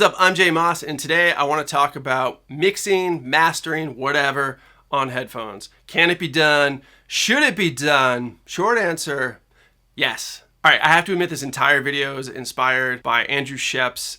What's up? I'm Jay Moss, and today I want to talk about mixing, mastering, whatever on headphones. Can it be done? Should it be done? Short answer, yes. All right, I have to admit this entire video is inspired by Andrew Shepp's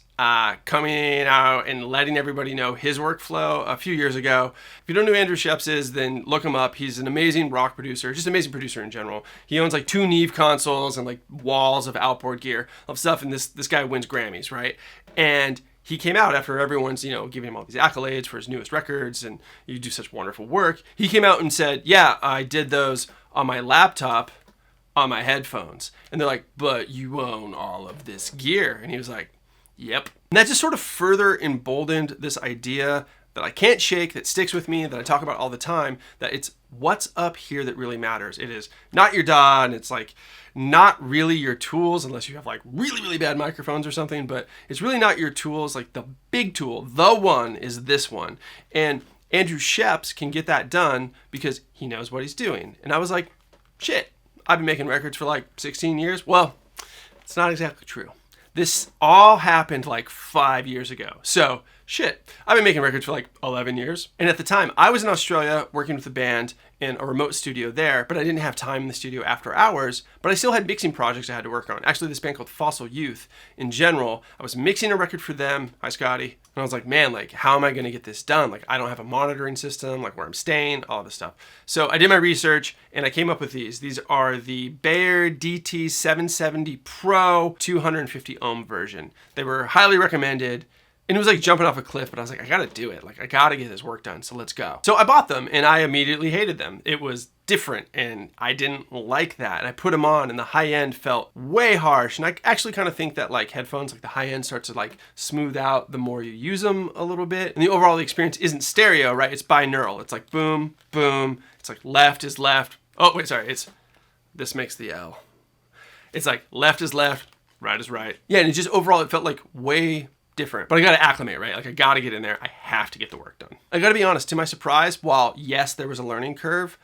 coming out and letting everybody know his workflow a few years ago. If you don't know who Andrew Shepp is, then look him up. He's an amazing rock producer, just an amazing producer in general. He owns like 2 Neve consoles and like walls of outboard gear of stuff, and this guy wins Grammys, right? And he came out after everyone's, giving him all these accolades for his newest records and you do such wonderful work. He came out and said, yeah, I did those on my laptop on my headphones. And they're like, but you own all of this gear. And he was like, yep. And that just sort of further emboldened this idea that I can't shake, that sticks with me, that I talk about all the time, that it's what's up here that really matters. It is not your DAW, and it's like not really your tools, unless you have like really, really bad microphones or something, but it's really not your tools. Like the big tool, the one, is this one. And Andrew Shepp can get that done because he knows what he's doing. And I was like, shit, I've been making records for like 16 years. Well, it's not exactly true. This all happened like 5 years ago. So shit, I've been making records for like 11 years. And at the time, I was in Australia working with a band in a remote studio there, but I didn't have time in the studio after hours, but I still had mixing projects I had to work on. Actually, this band called Fossil Youth, in general, I was mixing a record for them. Hi, Scotty. And I was like, man, like, how am I going to get this done? Like, I don't have a monitoring system, like where I'm staying, all this stuff. So I did my research and I came up with these. These are the Bayer DT770 Pro 250 ohm version. They were highly recommended. And it was like jumping off a cliff, but I was like, I gotta do it. Like, I gotta get this work done, so let's go. So I bought them, and I immediately hated them. It was different, and I didn't like that. And I put them on, and the high end felt way harsh. And I actually kind of think that like headphones, like the high end starts to like smooth out the more you use them a little bit. And the overall experience isn't stereo, right? It's binaural. It's like boom, boom. It's like left is left. Oh, wait, sorry. This makes the L. It's like left is left, right is right. Yeah, and it just overall, it felt like way different, but I gotta acclimate, right? Like I gotta get in there. I have to get the work done. I gotta be honest, to my surprise, while yes, there was a learning curve,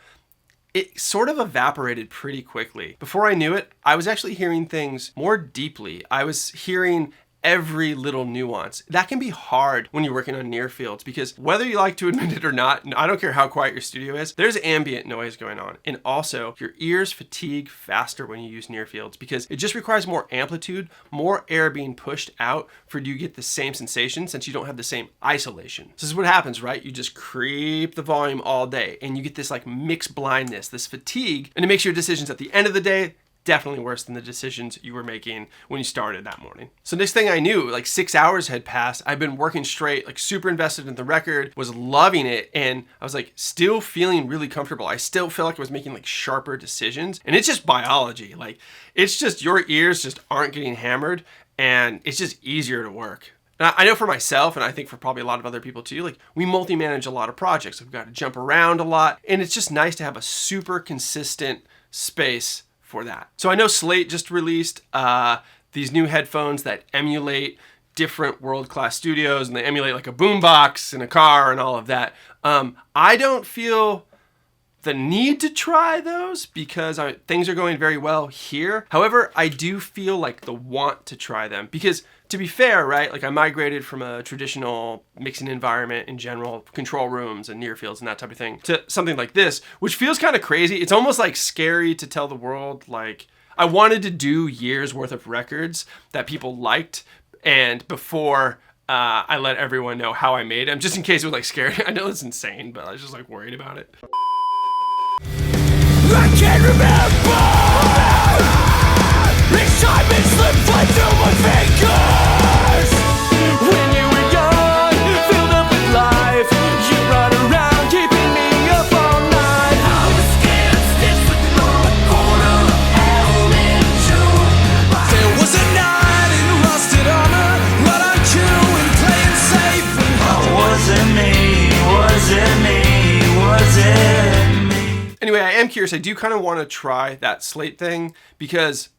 it sort of evaporated pretty quickly. Before I knew it, I was actually hearing things more deeply. I was hearing every little nuance. That can be hard when you're working on near fields because whether you like to admit it or not, I don't care how quiet your studio is, there's ambient noise going on. And also your ears fatigue faster when you use near fields because it just requires more amplitude, more air being pushed out for you to get the same sensation since you don't have the same isolation. This is what happens, right? You just creep the volume all day and you get this like mixed blindness, this fatigue, and it makes your decisions at the end of the day definitely worse than the decisions you were making when you started that morning. So next thing I knew, like 6 hours had passed. I've been working straight, like super invested in the record, was loving it. And I was like still feeling really comfortable. I still feel like I was making like sharper decisions. And it's just biology. Like it's just your ears just aren't getting hammered and it's just easier to work. Now, I know for myself, and I think for probably a lot of other people too, like we multi-manage a lot of projects. We've got to jump around a lot. And it's just nice to have a super consistent space for that. So I know Slate just released these new headphones that emulate different world-class studios and they emulate like a boombox in a car and all of that. I don't feel the need to try those because things are going very well here. However, I do feel like the want to try them because to be fair, right? Like I migrated from a traditional mixing environment in general, control rooms and near fields and that type of thing to something like this, which feels kind of crazy. It's almost like scary to tell the world, like I wanted to do years worth of records that people liked. And before I let everyone know how I made them, just in case it was like scary. I know it's insane, but I was just like worried about it. I can't remember. Each time it slipped right through my fingers. When you were young, filled up with life, you run around keeping me up all night. I was scared stitched with the corner held in June. There was a night in rusted armor, right on cue and playing safe. And was it me? Was it me? Was it me? Anyway, I am curious. I do kind of want to try that Slate thing because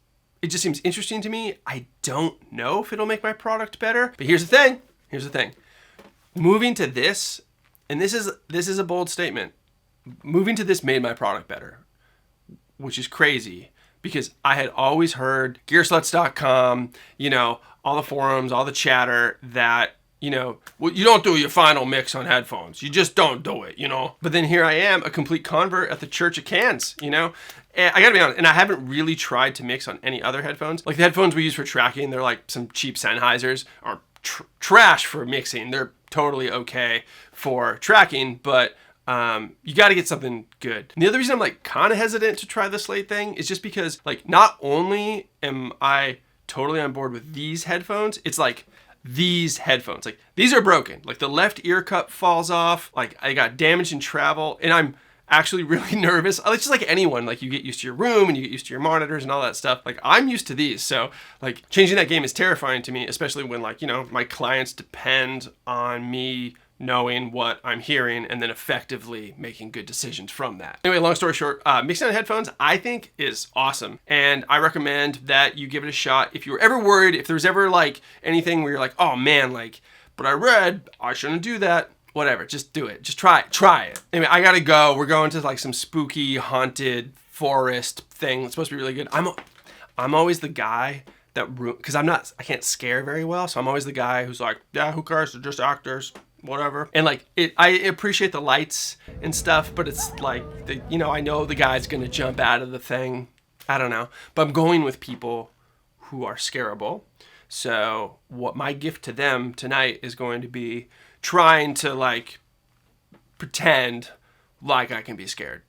it just seems interesting to me. I don't know if it'll make my product better, but here's the thing. Moving to this, and this is a bold statement. Moving to this made my product better, which is crazy. because I had always heard gearsluts.com, all the forums, all the chatter that, well, you don't do your final mix on headphones. You just don't do it, But then here I am, a complete convert at the Church of Cans, And I gotta be honest, and I haven't really tried to mix on any other headphones. Like the headphones we use for tracking, they're like some cheap Sennheisers, are trash for mixing. They're totally okay for tracking, but you got to get something good. And the other reason I'm like kind of hesitant to try the Slate thing is just because like not only am I totally on board with these headphones, it's like these headphones, like these are broken. Like the left ear cup falls off. Like I got damage in travel, and I'm actually really nervous. It's just like anyone, like you get used to your room and you get used to your monitors and all that stuff. Like I'm used to these. So like changing that game is terrifying to me, especially when like, my clients depend on me knowing what I'm hearing and then effectively making good decisions from that. Anyway, long story short, mixing on headphones I think is awesome. And I recommend that you give it a shot. If you were ever worried, if there's ever like anything where you're like, oh man, like, but I read I shouldn't do that. Whatever, just do it. Just try it. Anyway, I gotta go. We're going to like some spooky haunted forest thing. It's supposed to be really good. I'm always the guy because I can't scare very well. So I'm always the guy who's like, yeah, who cares? They're just actors. Whatever. And like I appreciate the lights and stuff, but it's like I know the guy's gonna jump out of the thing. I don't know, but I'm going with people who are scarable. So what my gift to them tonight is going to be trying to like pretend like I can be scared.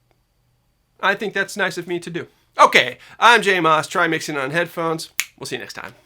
I think that's nice of me to do. Okay, I'm Jay Moss. Try mixing on headphones. We'll see you next time.